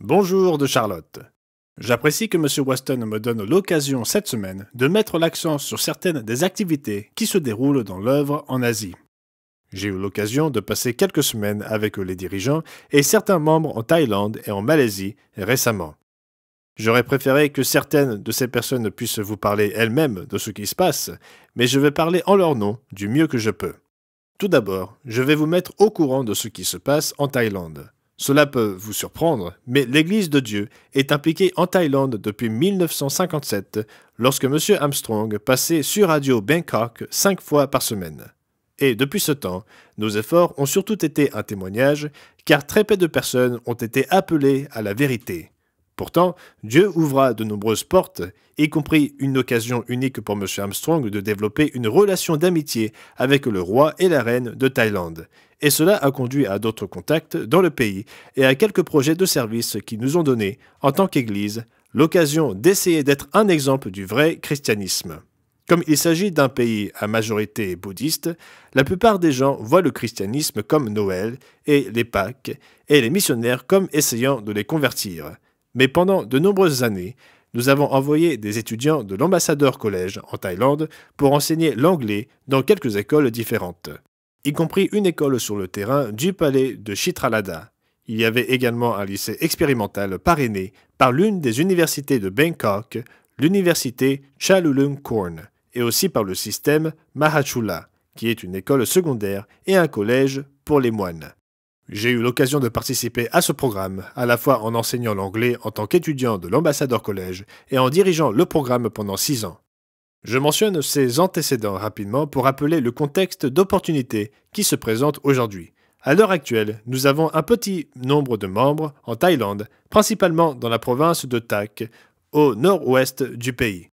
Bonjour de Charlotte. J'apprécie que M. Weston me donne l'occasion cette semaine de mettre l'accent sur certaines des activités qui se déroulent dans l'œuvre en Asie. J'ai eu l'occasion de passer quelques semaines avec les dirigeants et certains membres en Thaïlande et en Malaisie récemment. J'aurais préféré que certaines de ces personnes puissent vous parler elles-mêmes de ce qui se passe, mais je vais parler en leur nom du mieux que je peux. Tout d'abord, je vais vous mettre au courant de ce qui se passe en Thaïlande. Cela peut vous surprendre, mais l'Église de Dieu est impliquée en Thaïlande depuis 1957, lorsque M. Armstrong passait sur Radio Bangkok 5 fois par semaine. Et depuis ce temps, nos efforts ont surtout été un témoignage, car très peu de personnes ont été appelées à la vérité. Pourtant, Dieu ouvra de nombreuses portes, y compris une occasion unique pour M. Armstrong de développer une relation d'amitié avec le roi et la reine de Thaïlande. Et cela a conduit à d'autres contacts dans le pays et à quelques projets de service qui nous ont donné, en tant qu'Église, l'occasion d'essayer d'être un exemple du vrai christianisme. Comme il s'agit d'un pays à majorité bouddhiste, la plupart des gens voient le christianisme comme Noël et les Pâques, et les missionnaires comme essayant de les convertir. Mais pendant de nombreuses années, nous avons envoyé des étudiants de l'Ambassadeur College en Thaïlande pour enseigner l'anglais dans quelques écoles différentes, y compris une école sur le terrain du palais de Chitralada. Il y avait également un lycée expérimental parrainé par l'une des universités de Bangkok, l'université Chulalongkorn, et aussi par le système Mahachula, qui est une école secondaire et un collège pour les moines. J'ai eu l'occasion de participer à ce programme, à la fois en enseignant l'anglais en tant qu'étudiant de l'Ambassadeur College et en dirigeant le programme pendant 6 ans. Je mentionne ces antécédents rapidement pour rappeler le contexte d'opportunités qui se présente aujourd'hui. À l'heure actuelle, nous avons un petit nombre de membres en Thaïlande, principalement dans la province de Tak, au nord-ouest du pays.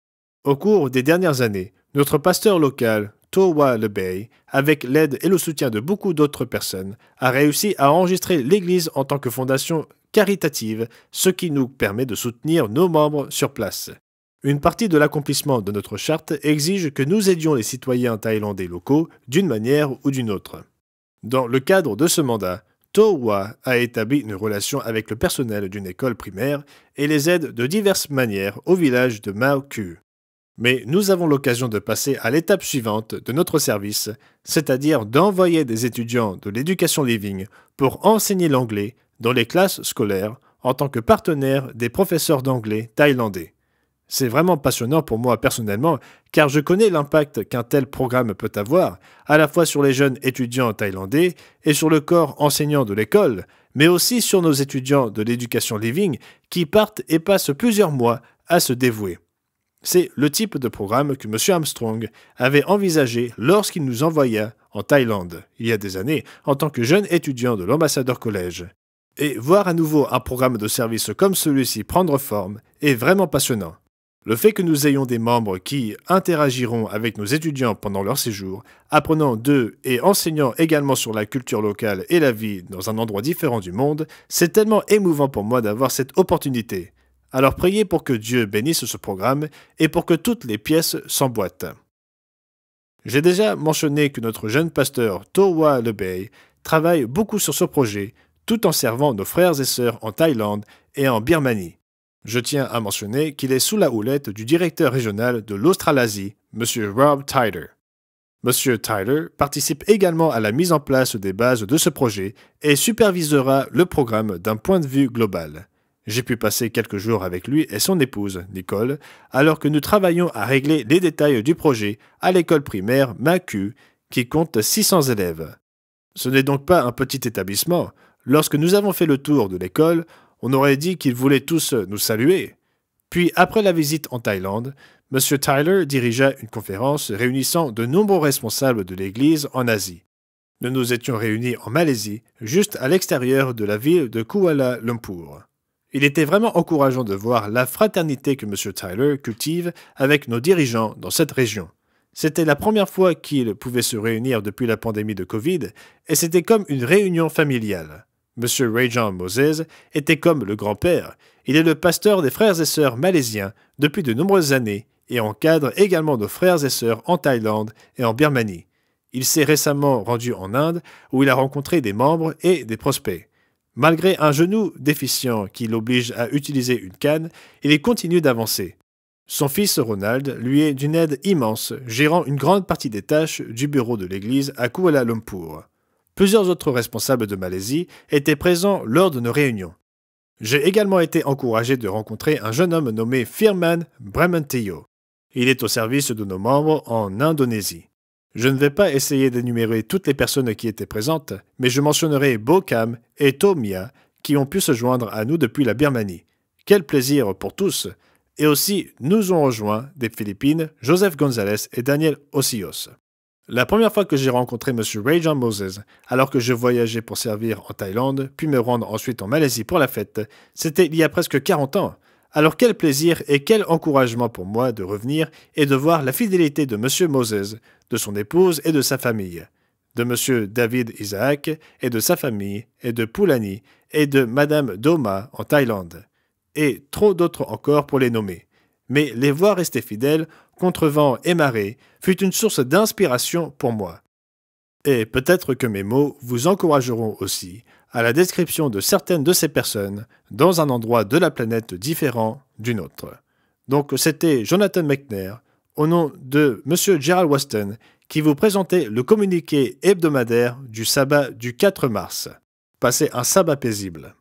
Au cours des dernières années, notre pasteur local, Towa Lebay, avec l'aide et le soutien de beaucoup d'autres personnes, a réussi à enregistrer l'Église en tant que fondation caritative, ce qui nous permet de soutenir nos membres sur place. Une partie de l'accomplissement de notre charte exige que nous aidions les citoyens thaïlandais locaux d'une manière ou d'une autre. Dans le cadre de ce mandat, Towa a établi une relation avec le personnel d'une école primaire et les aide de diverses manières au village de Mao Ku. Mais nous avons l'occasion de passer à l'étape suivante de notre service, c'est-à-dire d'envoyer des étudiants de l'éducation living pour enseigner l'anglais dans les classes scolaires en tant que partenaire des professeurs d'anglais thaïlandais. C'est vraiment passionnant pour moi personnellement, car je connais l'impact qu'un tel programme peut avoir, à la fois sur les jeunes étudiants thaïlandais et sur le corps enseignant de l'école, mais aussi sur nos étudiants de l'éducation living qui partent et passent plusieurs mois à se dévouer. C'est le type de programme que M. Armstrong avait envisagé lorsqu'il nous envoya en Thaïlande, il y a des années, en tant que jeune étudiant de l'Ambassadeur College. Et voir à nouveau un programme de service comme celui-ci prendre forme est vraiment passionnant. Le fait que nous ayons des membres qui interagiront avec nos étudiants pendant leur séjour, apprenant d'eux et enseignant également sur la culture locale et la vie dans un endroit différent du monde, c'est tellement émouvant pour moi d'avoir cette opportunité. Alors priez pour que Dieu bénisse ce programme et pour que toutes les pièces s'emboîtent. J'ai déjà mentionné que notre jeune pasteur Towa Lebay travaille beaucoup sur ce projet, tout en servant nos frères et sœurs en Thaïlande et en Birmanie. Je tiens à mentionner qu'il est sous la houlette du directeur régional de l'Australasie, M. Rob Tyler. M. Tyler participe également à la mise en place des bases de ce projet et supervisera le programme d'un point de vue global. J'ai pu passer quelques jours avec lui et son épouse, Nicole, alors que nous travaillions à régler les détails du projet à l'école primaire Maku, qui compte 600 élèves. Ce n'est donc pas un petit établissement. Lorsque nous avons fait le tour de l'école, on aurait dit qu'ils voulaient tous nous saluer. Puis, après la visite en Thaïlande, M. Tyler dirigea une conférence réunissant de nombreux responsables de l'Église en Asie. Nous nous étions réunis en Malaisie, juste à l'extérieur de la ville de Kuala Lumpur. Il était vraiment encourageant de voir la fraternité que M. Tyler cultive avec nos dirigeants dans cette région. C'était la première fois qu'ils pouvaient se réunir depuis la pandémie de Covid, et c'était comme une réunion familiale. M. Ray-John Moses était comme le grand-père. Il est le pasteur des frères et sœurs malaisiens depuis de nombreuses années et encadre également nos frères et sœurs en Thaïlande et en Birmanie. Il s'est récemment rendu en Inde où il a rencontré des membres et des prospects. Malgré un genou déficient qui l'oblige à utiliser une canne, il continue d'avancer. Son fils Ronald lui est d'une aide immense, gérant une grande partie des tâches du bureau de l'église à Kuala Lumpur. Plusieurs autres responsables de Malaisie étaient présents lors de nos réunions. J'ai également été encouragé de rencontrer un jeune homme nommé Firman Bramantio. Il est au service de nos membres en Indonésie. Je ne vais pas essayer d'énumérer toutes les personnes qui étaient présentes, mais je mentionnerai Bokam et Tomia qui ont pu se joindre à nous depuis la Birmanie. Quel plaisir pour tous! Et aussi, nous ont rejoints des Philippines, Joseph Gonzalez et Daniel Osios. La première fois que j'ai rencontré M. Ray John Moses, alors que je voyageais pour servir en Thaïlande, puis me rendre ensuite en Malaisie pour la fête, c'était il y a presque 40 ans. Alors quel plaisir et quel encouragement pour moi de revenir et de voir la fidélité de M. Moses, de son épouse et de sa famille, de M. David Isaac et de sa famille, et de Poulani et de Mme Doma en Thaïlande, et trop d'autres encore pour les nommer. Mais les voir rester fidèles, contre vent et marée, fut une source d'inspiration pour moi. Et peut-être que mes mots vous encourageront aussi à la description de certaines de ces personnes dans un endroit de la planète différent du nôtre. Donc c'était Jonathan McNair, au nom de M. Gerald Weston, qui vous présentait le communiqué hebdomadaire du sabbat du 4 mars. Passez un sabbat paisible.